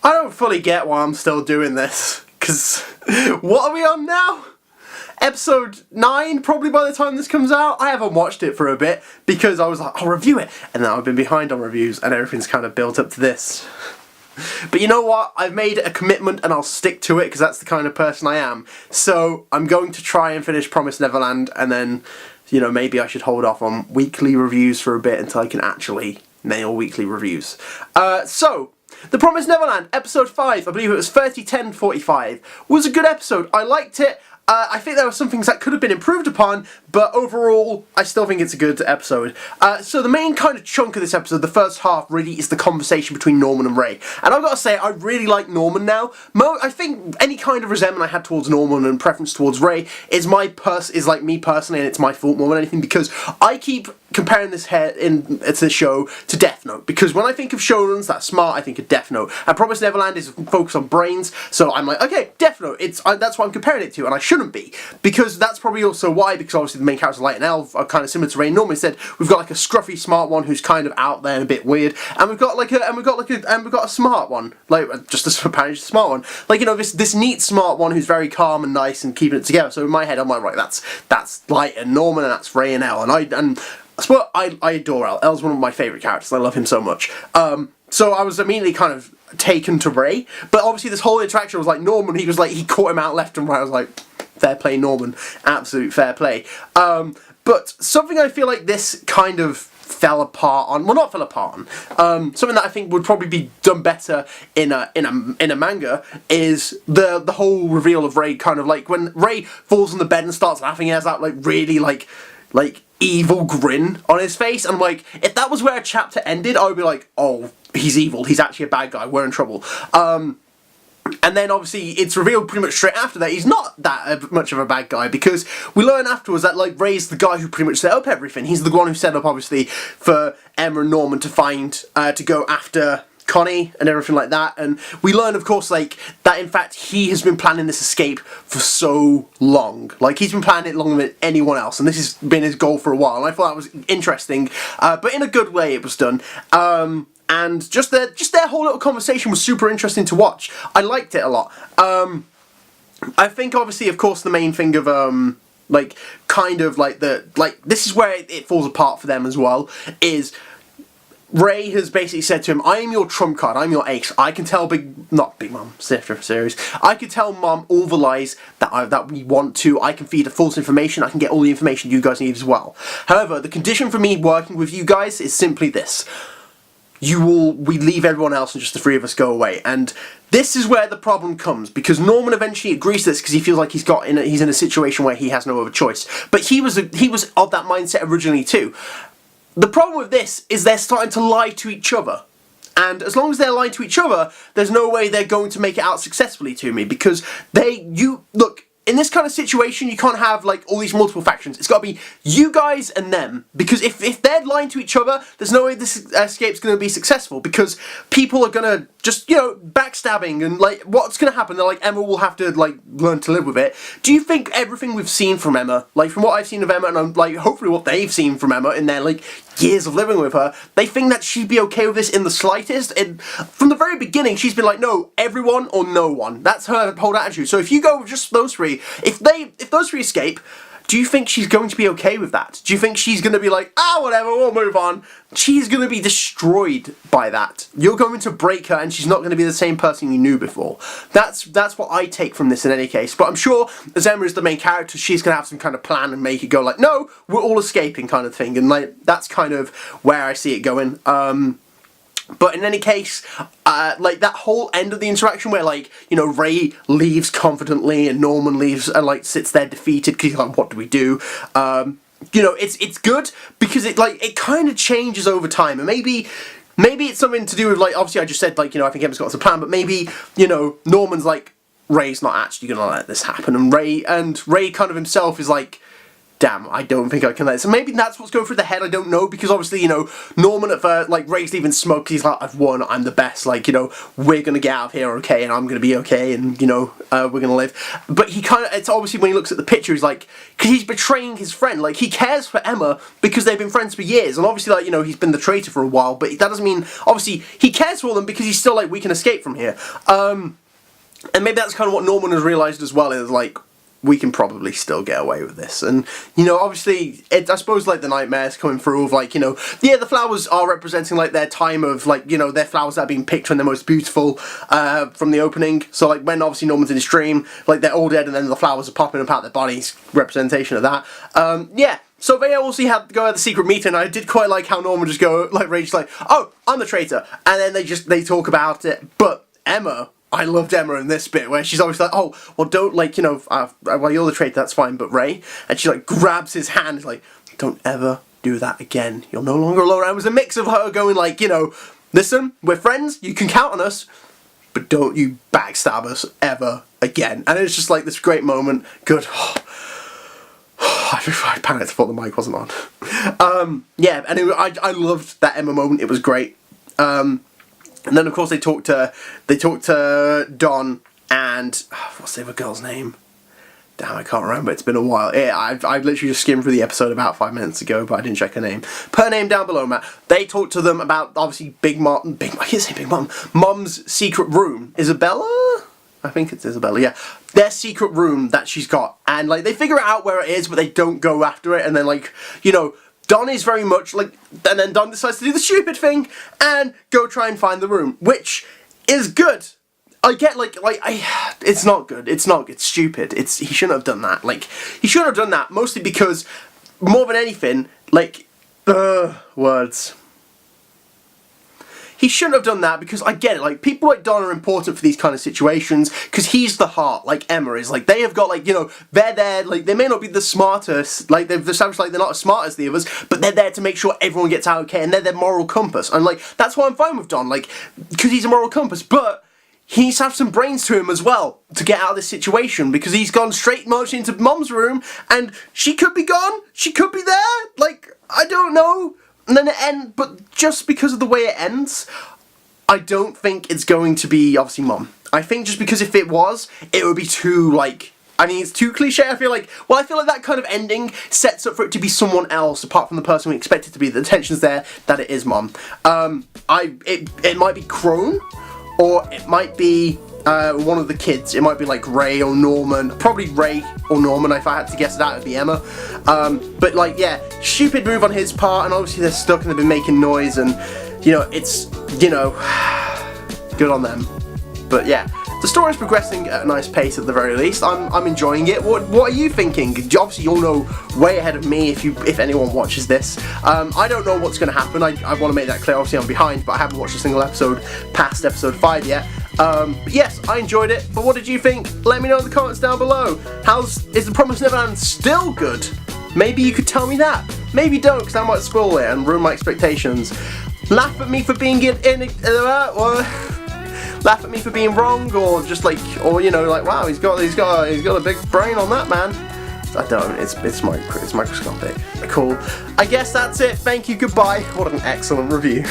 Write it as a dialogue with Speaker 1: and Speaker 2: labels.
Speaker 1: I don't fully get why I'm still doing this, because what are we on now? Episode 9, probably by the time this comes out. I haven't watched it for a bit, because I was like, I'll review it, and then I've been behind on reviews, and everything's kind of built up to this. But you know what? I've made a commitment and I'll stick to it because that's the kind of person I am. So I'm going to try and finish Promised Neverland, and then, you know, maybe I should hold off on weekly reviews for a bit until I can actually nail weekly reviews. So, The Promised Neverland, episode 5, I believe it was 30-10-45, was a good episode. I liked it. I think there were some things that could have been improved upon, but overall, I still think it's a good episode. So the main kind of chunk of this episode, the first half, really is the conversation between Norman and Ray. And I've got to say, I really like Norman now. I think any kind of resentment I had towards Norman and preference towards Ray is like me personally, and it's my fault more than anything, because I keep comparing this show to Death Note, because when I think of shonens that are smart, I think of Death Note. And Promised Neverland is focused on brains, so I'm like, okay, Death Note, that's what I'm comparing it to, and I shouldn't be, because that's probably also why, because obviously the main characters, Light and Elf, are kind of similar to Ray and Norman. Instead, we've got like a scruffy smart one who's kind of out there and a bit weird, and we've got a smart one, like just a apparently smart one, like, you know, this neat smart one who's very calm and nice and keeping it together. So in my head, I'm like, right, that's Light and Norman, and that's Ray and El, and I adore El. El's one of my favourite characters. I love him so much. So I was immediately kind of taken to Ray, but obviously this whole interaction was like Norman. He caught him out left and right. I was like, fair play, Norman. Absolute fair play. But something I feel like this kind of fell apart on. Well, not fell apart on. Something that I think would probably be done better in a manga is the whole reveal of Ray. Kind of like when Ray falls on the bed and starts laughing. He has that like really like evil grin on his face, and like, if that was where a chapter ended, I would be like, oh, he's evil, he's actually a bad guy, we're in trouble. And then obviously it's revealed pretty much straight after that he's not that much of a bad guy, because we learn afterwards that like Ray's the guy who pretty much set up everything. He's the one who set up obviously for Emma and Norman to go after Connie and everything like that, and we learn of course like that in fact he has been planning this escape for so long. Like, he's been planning it longer than anyone else, and this has been his goal for a while, and I thought that was interesting, but in a good way it was done. And just their whole little conversation was super interesting to watch. I liked it a lot. I think obviously of course the main thing of this is where it falls apart for them as well, is Ray has basically said to him, I am your trump card, I'm your ace. I can tell not Big Mom, different series. I can tell Mom all the lies that we want to. I can feed her false information. I can get all the information you guys need as well. However, the condition for me working with you guys is simply this. We leave everyone else and just the three of us go away. And this is where the problem comes, because Norman eventually agrees to this because he feels like he's in a situation where he has no other choice. But he was of that mindset originally too. The problem with this is they're starting to lie to each other. And as long as they're lying to each other, there's no way they're going to make it out successfully to me, because look, in this kind of situation, you can't have like all these multiple factions. It's got to be you guys and them, because if they're lying to each other, there's no way this escape's going to be successful, because people are going to just, you know, backstabbing, and like, what's going to happen? They're like, Emma will have to like learn to live with it. Do you think everything we've seen from Emma, like from what I've seen of Emma, and like hopefully what they've seen from Emma in their like years of living with her, they think that she'd be okay with this in the slightest? And from the very beginning, she's been like, no, everyone or no one. That's her whole attitude. So if you go with just those three, if those three escape, do you think she's going to be okay with that? Do you think she's going to be like, whatever, we'll move on? She's going to be destroyed by that. You're going to break her, and she's not going to be the same person you knew before. That's what I take from this in any case. But I'm sure, as Emma is the main character, she's going to have some kind of plan and make it go like, no, we're all escaping kind of thing. And like, that's kind of where I see it going. But in any case, like that whole end of the interaction where, like, you know, Ray leaves confidently and Norman leaves and like sits there defeated because he's like, what do we do? You know, it's good because it kind of changes over time, and maybe it's something to do with, like, obviously I just said, like, you know, I think Emma's got a plan, but maybe, you know, Norman's like, Ray's not actually gonna let this happen, and Ray kind of himself is like, damn, I don't think I can let it. So maybe that's what's going through the head, I don't know, because obviously, you know, Norman at first, like, Ray's leaving smoke, he's like, I've won, I'm the best, like, you know, we're gonna get out of here okay, and I'm gonna be okay, and, you know, we're gonna live. But he kind of, it's obviously when he looks at the picture, he's like, because he's betraying his friend, like, he cares for Emma because they've been friends for years, and obviously, like, you know, he's been the traitor for a while, but that doesn't mean, obviously, he cares for them because he's still like, we can escape from here. And maybe that's kind of what Norman has realised as well, is like, we can probably still get away with this. And, you know, obviously, I suppose, like, the nightmares coming through of, like, you know, yeah, the flowers are representing, like, their time of, like, you know, their flowers that are being picked when they're most beautiful from the opening. So, like, when, obviously, Norman's in his dream, like, they're all dead and then the flowers are popping up out their bodies, representation of that. Yeah. So they also had to go at the secret meeting, and I did quite like how Norman just go, like, Ray's like, oh, I'm the traitor. And then they talk about it. But Emma, I loved Emma in this bit where she's always like, oh, well, don't, like, you know, well, you're the traitor, that's fine, but Ray, and she, like, grabs his hand, like, don't ever do that again. You're no longer alone. And it was a mix of her going, like, you know, listen, we're friends, you can count on us, but don't you backstab us ever again. And it's just, like, this great moment. Good. I panicked, I thought the mic wasn't on. Yeah, and I loved that Emma moment. It was great. And then, of course, they talked to Don and what's the other girl's name? Damn, I can't remember. It's been a while. Yeah, I've literally just skimmed through the episode about 5 minutes ago, but I didn't check her name. Put her name down below, Matt. They talked to them about obviously I can't say Big Mom. Mom's secret room. Isabella? I think it's Isabella. Yeah, their secret room that she's got, and like they figure out where it is, but they don't go after it. And then, like, you know, Don is very much like, and then Don decides to do the stupid thing and go try and find the room, which is good. I get it's not good. It's stupid. He shouldn't have done that. Like, he shouldn't have done that mostly because more than anything, like, words. He shouldn't have done that because I get it, like, people like Don are important for these kind of situations because he's the heart, like Emma is. Like, they have got, like, you know, they're there, like, they may not be the smartest, like, they've established, like, they're not as smart as the others, but they're there to make sure everyone gets out okay, and they're their moral compass. And, like, that's why I'm fine with Don, like, because he's a moral compass, but he needs to have some brains to him as well to get out of this situation because he's gone straight marching into Mom's room, and she could be gone, she could be there, like, I don't know. And then it ends, but just because of the way it ends, I don't think it's going to be, obviously, Mom. I think just because if it was, it would be too, like, I mean, it's too cliche. I feel like that kind of ending sets up for it to be someone else, apart from the person we expect it to be. The tension's there that it is Mom. It might be Crone, or it might be one of the kids. It might be like Ray or Norman. Probably Ray or Norman. If I had to guess that, it would be Emma. But like, yeah, stupid move on his part, and obviously they're stuck and they've been making noise, and you know, it's, you know, good on them. But yeah, the story's progressing at a nice pace at the very least. I'm enjoying it. What are you thinking? Obviously you'll know way ahead of me if anyone watches this. I don't know what's going to happen. I want to make that clear. Obviously I'm behind, but I haven't watched a single episode past episode 5 yet. But yes, I enjoyed it. But what did you think? Let me know in the comments down below. Is The Promised Neverland still good? Maybe you could tell me that. Maybe don't, because I might spoil it and ruin my expectations. Laugh at me for being laugh at me for being wrong, or just like, or you know, like, wow, he's got a big brain on that man. I don't. It's microscopic. Cool. I guess that's it. Thank you. Goodbye. What an excellent review.